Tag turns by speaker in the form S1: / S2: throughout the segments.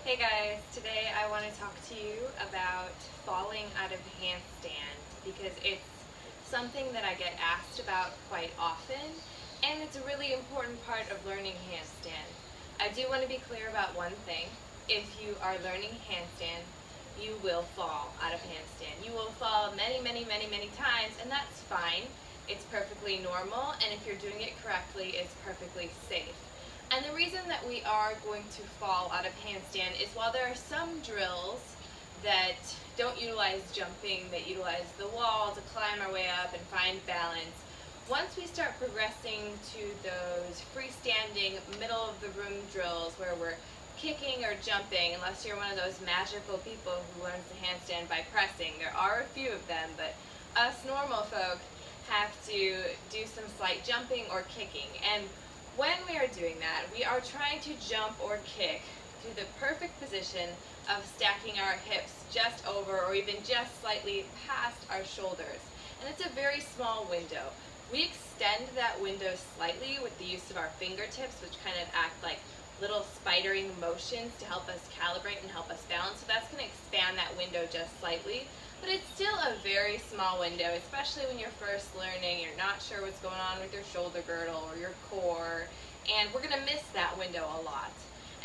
S1: Hey guys, today I want to talk to you about falling out of handstand because it's something that I get asked about quite often and it's a really important part of learning handstand. I do want to be clear about one thing. If you are learning handstand, you will fall out of handstand. You will fall many times and that's fine. It's perfectly normal, and if you're doing it correctly, it's perfectly safe. And the reason that we are going to fall out of handstand is while there are some drills that don't utilize jumping, that utilize the wall to climb our way up and find balance, once we start progressing to those freestanding middle of the room drills where we're kicking or jumping, unless you're one of those magical people who learns the handstand by pressing, there are a few of them, but us normal folk have to do some slight jumping or kicking. And when we are doing that, we are trying to jump or kick to the perfect position of stacking our hips just over or even just slightly past our shoulders. And it's a very small window. We extend that window slightly with the use of our fingertips, which kind of act like little spidering motions to help us calibrate and help us balance. So that's going to expand that window just slightly. But it's still a very small window, especially when you're first learning, you're not sure what's going on with your shoulder girdle or your core, and we're going to miss that window a lot.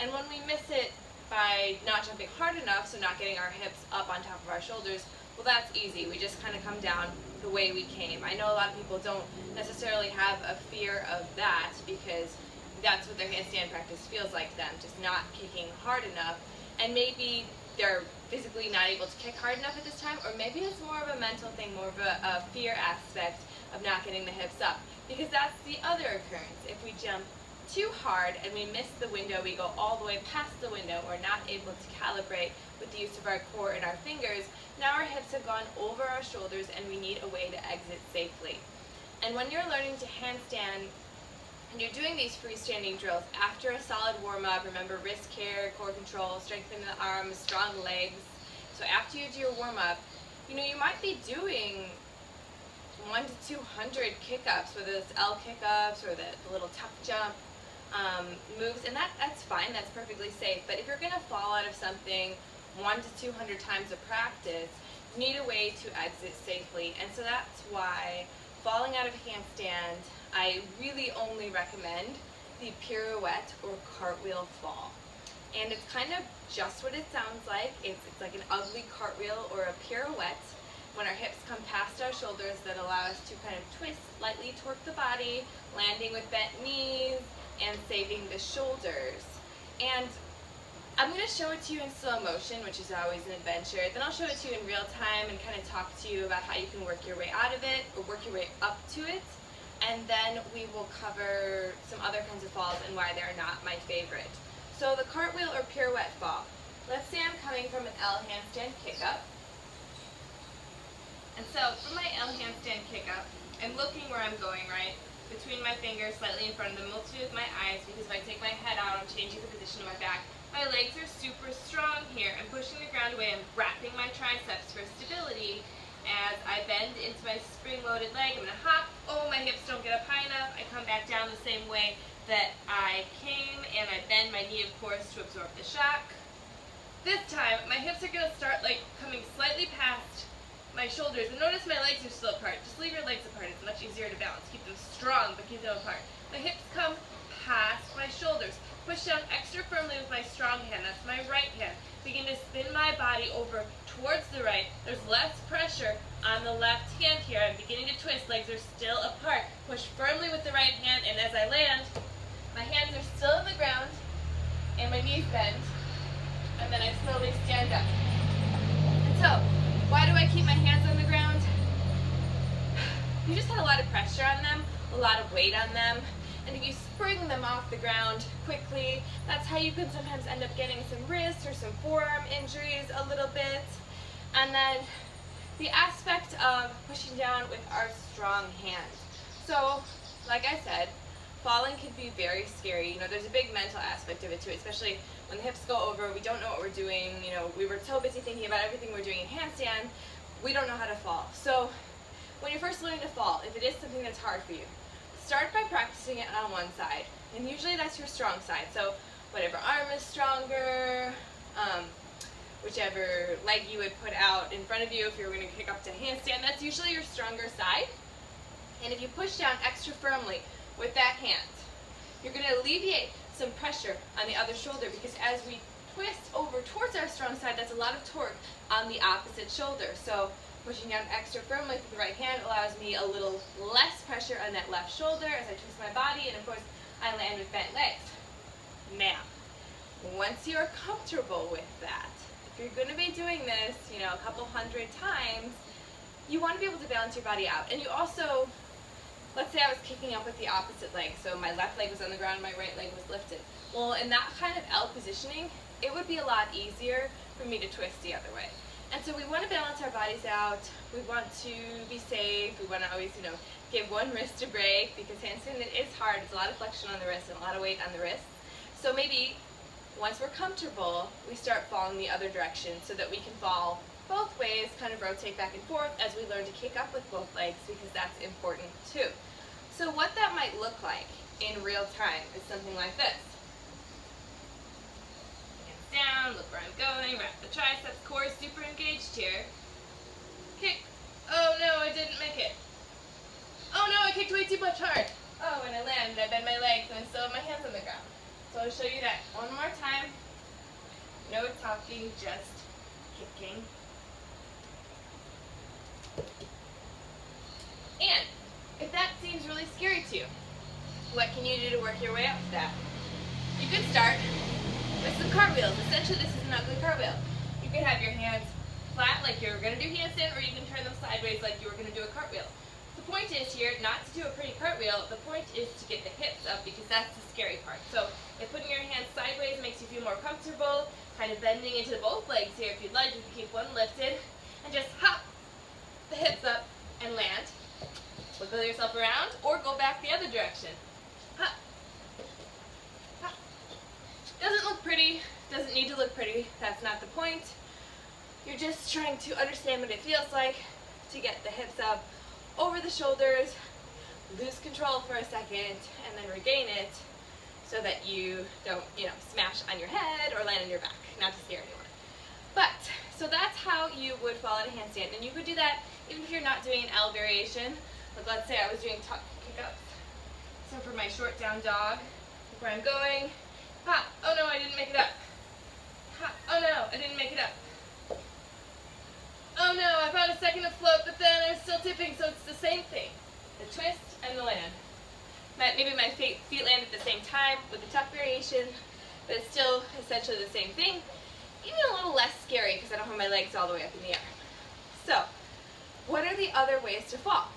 S1: And when we miss it by not jumping hard enough, so not getting our hips up on top of our shoulders, well, that's easy. We just kind of come down the way we came. I know a lot of people don't necessarily have a fear of that because that's what their handstand practice feels like to them, just not kicking hard enough, and maybe they're physically not able to kick hard enough at this time, or maybe it's more of a mental thing, more of a fear aspect of not getting the hips up, because that's the other occurrence. If we jump too hard and we miss the window, we go all the way past the window, we're not able to calibrate with the use of our core and our fingers, now our hips have gone over our shoulders and we need a way to exit safely. And when you're learning to handstand, and you're doing these freestanding drills after a solid warm-up, remember wrist care, core control, strengthening the arms, strong legs. So after you do your warm-up, you might be doing 1 to 200 kick-ups, whether it's L kick-ups or the little tuck jump moves, and that's fine, that's perfectly safe. But if you're going to fall out of something 1 to 200 times a practice, you need a way to exit safely. And so that's why falling out of handstand, I really only recommend the pirouette or cartwheel fall. And it's kind of just what it sounds like. It's like an ugly cartwheel or a pirouette when our hips come past our shoulders that allow us to kind of twist, lightly torque the body, landing with bent knees and saving the shoulders. And I'm going to show it to you in slow motion, which is always an adventure. Then I'll show it to you in real time and kind of talk to you about how you can work your way out of it or work your way up to it. And then we will cover some other kinds of falls and why they're not my favorite. So the cartwheel or pirouette fall. Let's say I'm coming from an L handstand kick-up. And so from my L handstand kick-up, I'm looking where I'm going, right? Between my fingers, slightly in front of them, mostly with my eyes, because if I take my head out, I'm changing the position of my back. My legs are super strong here. I'm pushing the ground away. I'm wrapping my triceps for stability. As I bend into my spring-loaded leg, I'm going to hop. Oh, my hips don't get up high enough. I come back down the same way that I came, and I bend my knee, of course, to absorb the shock. This time, my hips are going to start coming slightly past my shoulders. And notice my legs are still apart. Just leave your legs apart. It's much easier to balance. Keep them strong, but keep them apart. My hips come past my shoulders. Push down extra firmly with my strong hand. That's my right hand. Begin to spin my body over towards the right. There's less pressure on the left hand here. I'm beginning to twist. Legs are still apart. Push firmly with the right hand, and as I land, my hands are still on the ground, and my knees bend, and then I slowly stand up. And so, why do I keep my hands on the ground? You just had a lot of pressure on them, a lot of weight on them. And if you spring them off the ground quickly, that's how you can sometimes end up getting some wrist or some forearm injuries a little bit. And then the aspect of pushing down with our strong hands. So, like I said, falling can be very scary. There's a big mental aspect of it too, especially when the hips go over, we don't know what we're doing. We were so busy thinking about everything we're doing in handstand, we don't know how to fall. So, when you're first learning to fall, if it is something that's hard for you, start by practicing it on one side, and usually that's your strong side. So whatever arm is stronger, whichever leg you would put out in front of you if you were going to kick up to handstand. That's usually your stronger side. And if you push down extra firmly with that hand, you're going to alleviate some pressure on the other shoulder, because as we twist over towards our strong side, that's a lot of torque on the opposite shoulder. So pushing down extra firmly with the right hand allows me a little less pressure on that left shoulder as I twist my body, and of course I land with bent legs. Now, once you're comfortable with that, if you're going to be doing this, a couple hundred times, you want to be able to balance your body out. And you also, let's say I was kicking up with the opposite leg, so my left leg was on the ground, my right leg was lifted. Well, in that kind of L positioning, it would be a lot easier for me to twist the other way. And so we want to balance our bodies out. We want to be safe. We want to always, give one wrist a break, because handstand, it is hard. It's a lot of flexion on the wrist and a lot of weight on the wrist. So maybe once we're comfortable, we start falling the other direction so that we can fall both ways, kind of rotate back and forth as we learn to kick up with both legs, because that's important too. So what that might look like in real time is something like this. Hands down, look where I'm going, wrap the triceps, core super engaged here. Kick. Oh no, I didn't make it. Oh no, I kicked way too much hard. Oh, and I land, I bend my legs, and I still have my hands on the ground. So I'll show you that one more time. No talking, just kicking. And if that seems really scary to you, what can you do to work your way up to that? You could start with some cartwheels. Essentially, this is an ugly cartwheel. You could have your hands flat like you were going to do handstand, or you can turn them sideways like you were going to do a cartwheel. The point is here not to do a pretty cartwheel. The point is to get the hips up, because that's the scary part. So if putting your hands sideways makes you feel more comfortable, kind of bending into both legs here if you'd like, you can keep one lifted and just hop the hips up and land. Wiggle yourself around, or go back the other direction. Hop. Hop. Doesn't look pretty, doesn't need to look pretty. That's not the point. You're just trying to understand what it feels like to get the hips up over the shoulders, lose control for a second, and then regain it so that you don't, smash on your head or land on your back, not to scare anyone. But, so that's how you would fall out of handstand. And you could do that even if you're not doing an L variation. Like, let's say I was doing tuck kick-ups. So for my short down dog, look where I'm going. Ha! Oh no, I didn't make it up. Ha! Oh no, I didn't make it up. Oh no, I found a second to float, but then I was still tipping, so it's the same thing. The twist and the land. Maybe my feet land at the same time with the tuck variation, but it's still essentially the same thing. Even a little less scary because I don't have my legs all the way up in the air. So, what are the other ways to fall?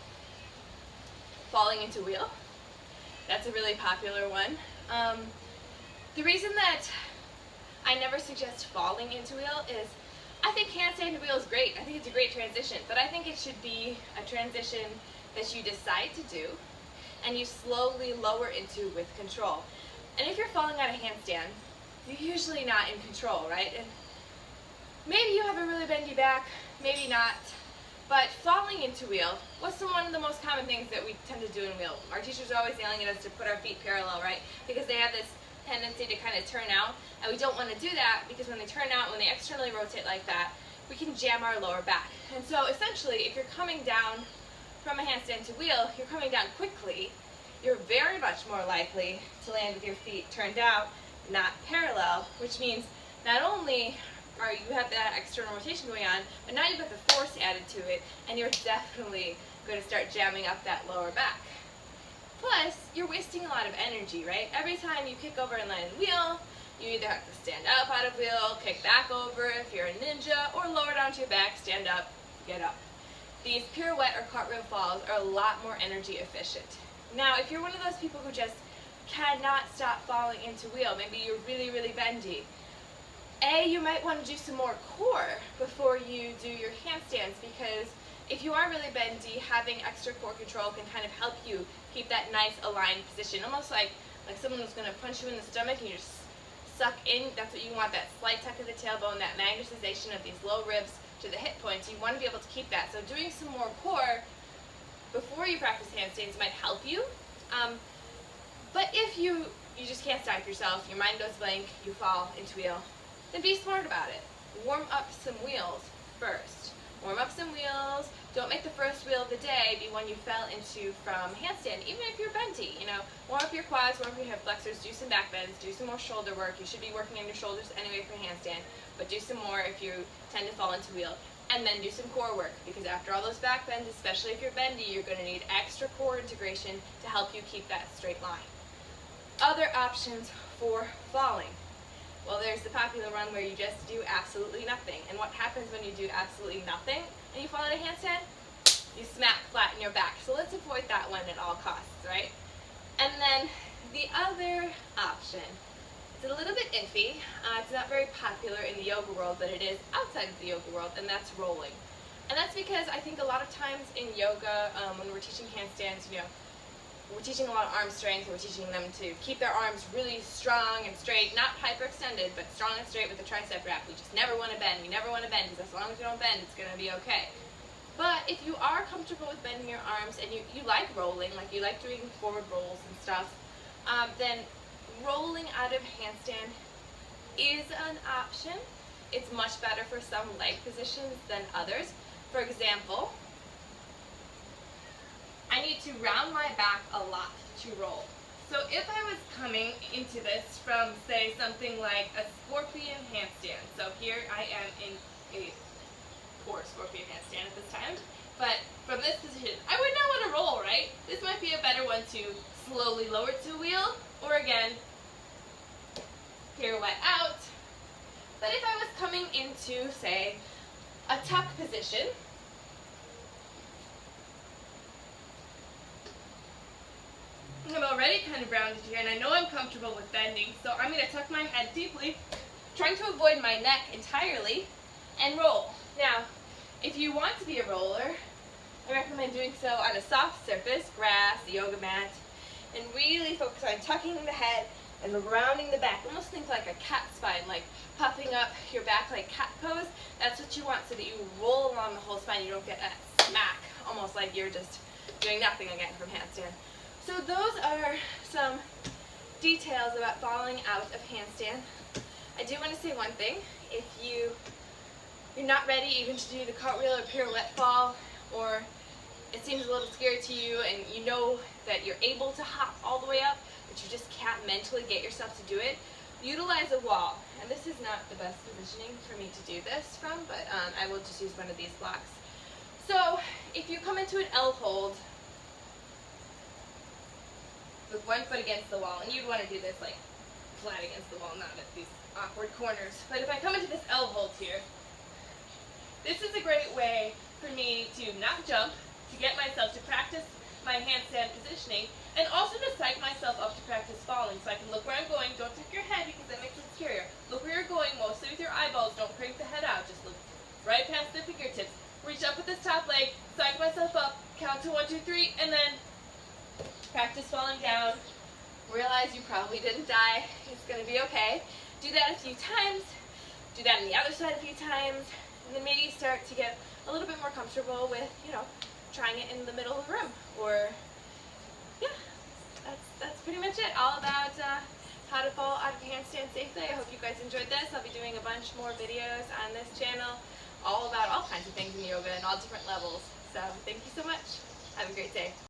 S1: Falling into wheel. That's a really popular one. The reason that I never suggest falling into wheel is I think handstand to wheel is great. I think it's a great transition, but I think it should be a transition that you decide to do and you slowly lower into with control. And if you're falling out of handstand, you're usually not in control, right? And maybe you have a really bendy back, maybe not. But falling into wheel, what's one of the most common things that we tend to do in wheel? Our teachers are always yelling at us to put our feet parallel, right? Because they have this tendency to kind of turn out, and we don't want to do that because when they turn out, when they externally rotate like that, we can jam our lower back. And so essentially, if you're coming down from a handstand to wheel, you're coming down quickly, you're very much more likely to land with your feet turned out, not parallel, which means not only are you have that external rotation going on, but now you've got the force added to it, and you're definitely going to start jamming up that lower back. Plus, you're wasting a lot of energy, right? Every time you kick over and land wheel, you either have to stand up out of wheel, kick back over if you're a ninja, or lower down to your back, stand up, get up. These pirouette or cartwheel falls are a lot more energy efficient. Now, if you're one of those people who just cannot stop falling into wheel, maybe you're really, really bendy, you might want to do some more core before you do your handstands, because if you are really bendy, having extra core control can kind of help you keep that nice aligned position, almost like someone was going to punch you in the stomach and you just suck in. That's what you want, that slight tuck of the tailbone, that magnetization of these low ribs to the hip points. You want to be able to keep that. So doing some more core before you practice handstands might help you. But if you just can't stop yourself, your mind goes blank, you fall into wheel, then be smart about it. warm up some wheels first. Warm up some wheels. Don't make the first wheel of the day be one you fell into from handstand, even if you're bendy. Warm up your quads, warm up your hip flexors, do some back bends, do some more shoulder work. You should be working on your shoulders anyway for handstand, but do some more if you tend to fall into wheel. And then do some core work, because after all those back bends, especially if you're bendy, you're going to need extra core integration to help you keep that straight line. Other options for falling. Well, there's the popular one where you just do absolutely nothing. And what happens when you do absolutely nothing and you fall out of handstand? You smack flat in your back. So let's avoid that one at all costs, right? And then the other option, it's a little bit iffy. It's not very popular in the yoga world, but it is outside of the yoga world, and that's rolling. And that's because I think a lot of times in yoga, when we're teaching handstands, we're teaching a lot of arm strength. We're teaching them to keep their arms really strong and straight, not hyperextended, but strong and straight with the tricep wrap. We just never want to bend. We never want to bend, because as long as you don't bend, it's going to be okay. But if you are comfortable with bending your arms and you like rolling, like you like doing forward rolls and stuff, then rolling out of handstand is an option. It's much better for some leg positions than others. For example, I need to round my back a lot to roll. So if I was coming into this from, say, something like a scorpion handstand. So here I am in a poor scorpion handstand at this time. But from this position, I would not want to roll, right? This might be a better one to slowly lower to a wheel, or again, pirouette out. But if I was coming into, say, a tuck position, I'm already kind of rounded here, and I know I'm comfortable with bending, so I'm going to tuck my head deeply, trying to avoid my neck entirely, and roll. Now, if you want to be a roller, I recommend doing so on a soft surface, grass, a yoga mat, and really focus on tucking the head and rounding the back. Almost think like a cat spine, like puffing up your back like cat pose. That's what you want, so that you roll along the whole spine. You don't get that smack, almost like you're just doing nothing again from handstand. So those are some details about falling out of handstand. I do want to say one thing. If you're not ready even to do the cartwheel or pirouette fall, or it seems a little scary to you and you know that you're able to hop all the way up, but you just can't mentally get yourself to do it, utilize a wall. And this is not the best positioning for me to do this from, but I will just use one of these blocks. So if you come into an L hold with one foot against the wall, and you'd want to do this like flat against the wall, not at these awkward corners. But if I come into this L hold here, this is a great way for me to not jump, to get myself to practice my handstand positioning, and also to psych myself up to practice falling. So I can look where I'm going. Don't tilt your head because that makes it scarier. Look where you're going, mostly with your eyeballs. Don't crank the head out. Just look right past the fingertips. Reach up with this top leg, psych myself up, count to 1, 2, 3, and then practice falling down. Realize you probably didn't die. It's going to be okay. Do that a few times. Do that on the other side a few times. And then maybe start to get a little bit more comfortable with, trying it in the middle of the room. Or, yeah, that's pretty much it. All about how to fall out of handstand safely. I hope you guys enjoyed this. I'll be doing a bunch more videos on this channel, all about all kinds of things in yoga and all different levels. So thank you so much. Have a great day.